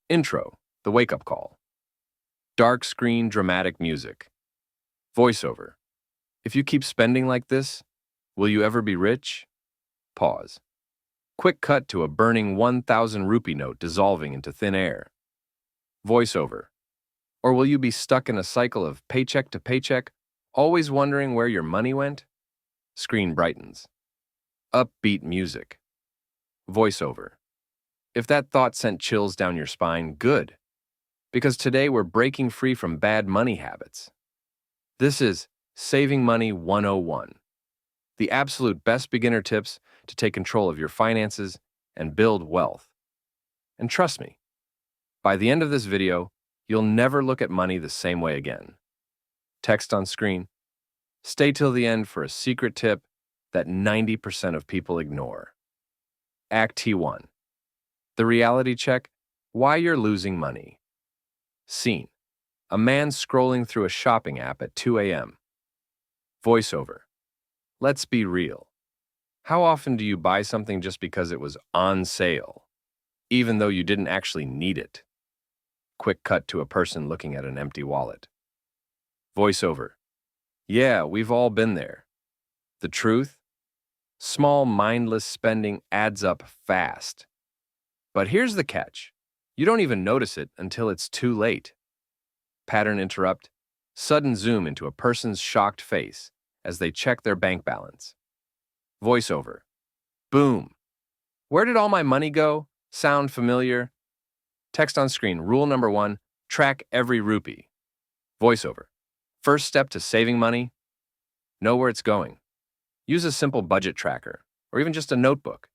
Intro, the wake-up call. Dark screen, dramatic music. Voiceover. If you keep spending like this, will you ever be rich? Pause. Quick cut to a burning 1,000 rupee note dissolving into thin air. Voiceover. Or will you be stuck in a cycle of paycheck to paycheck, always wondering where your money went? Screen brightens. Upbeat music. Voiceover. If that thought sent chills down your spine, good. Because today we're breaking free from bad money habits. This is Saving Money 101, the absolute best beginner tips to take control of your finances and build wealth. And trust me, by the end of this video, you'll never look at money the same way again. Text on screen. Stay till the end for a secret tip that 90% of people ignore. Act T1. The reality check, why you're losing money. Scene. A man scrolling through a shopping app at 2 a.m. Voiceover. Let's be real. How often do you buy something just because it was on sale, even though you didn't actually need it? Quick cut to a person looking at an empty wallet. Voiceover. Yeah, we've all been there. The truth? Small, mindless spending adds up fast. But here's the catch. You don't even notice it until it's too late. Pattern interrupt. Sudden zoom into a person's shocked face as they check their bank balance. Voiceover. Boom. Where did all my money go? Sound familiar? Text on screen. Rule number 1, track every rupee. Voiceover. First step to saving money, know where it's going. Use a simple budget tracker, or even just a notebook.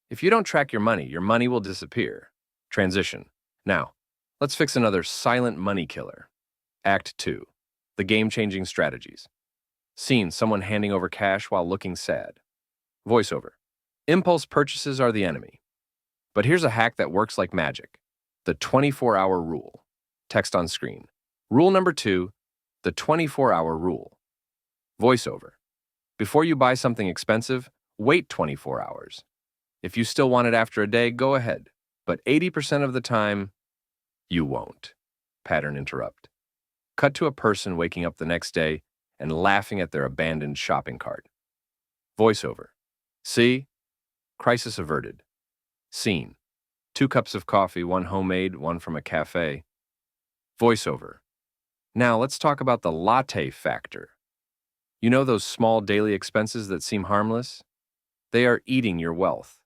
If you don't track your money will disappear. Transition. Now, let's fix another silent money killer. Act 2. The game-changing strategies. Scene, someone handing over cash while looking sad. Voiceover. Impulse purchases are the enemy. But here's a hack that works like magic. The 24-hour rule. Text on screen. Rule number 2, the 24-hour rule. Voiceover. Before you buy something expensive, wait 24 hours. If you still want it after a day, go ahead. But 80% of the time, you won't. Pattern interrupt. Cut to a person waking up the next day and laughing at their abandoned shopping cart. Voiceover. See? Crisis averted. Scene. 2 cups of coffee, 1 homemade, 1 from a cafe. Voiceover. Now let's talk about the latte factor. You know those small daily expenses that seem harmless? They are eating your wealth.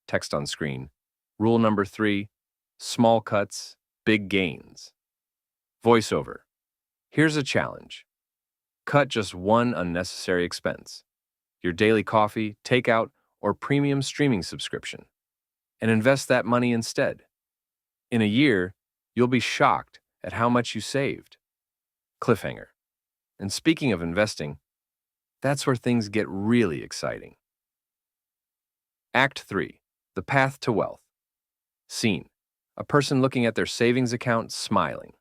Text on screen. Rule number 3, small cuts, big gains. Voiceover. Here's a challenge. Cut just 1 unnecessary expense, your daily coffee, takeout, or premium streaming subscription, and invest that money instead. In a year, you'll be shocked at how much you saved. Cliffhanger. And speaking of investing, that's where things get really exciting. Act 3. The path to wealth. Scene. A person looking at their savings account smiling.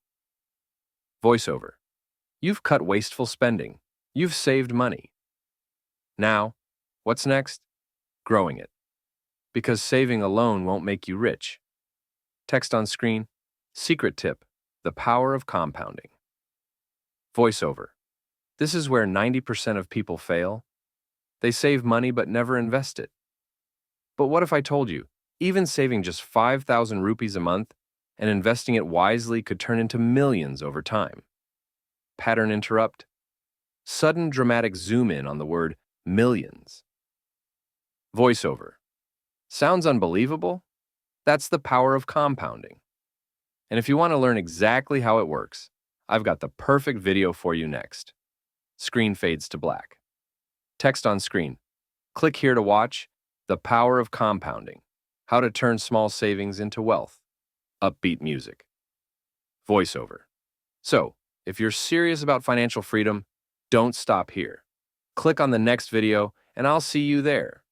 Voiceover. You've cut wasteful spending. You've saved money. Now, what's next? Growing it. Because saving alone won't make you rich. Text on screen. Secret tip. The power of compounding. Voiceover. This is where 90% of people fail. They save money but never invest it. But what if I told you, even saving just 5,000 rupees a month and investing it wisely could turn into millions over time? Pattern interrupt. Sudden dramatic zoom in on the word millions. Voiceover. Sounds unbelievable? That's the power of compounding. And if you want to learn exactly how it works, I've got the perfect video for you next. Screen fades to black. Text on screen. Click here to watch The Power of Compounding. How to turn small savings into wealth. Upbeat music. Voiceover. So, if you're serious about financial freedom, don't stop here. Click on the next video and I'll see you there.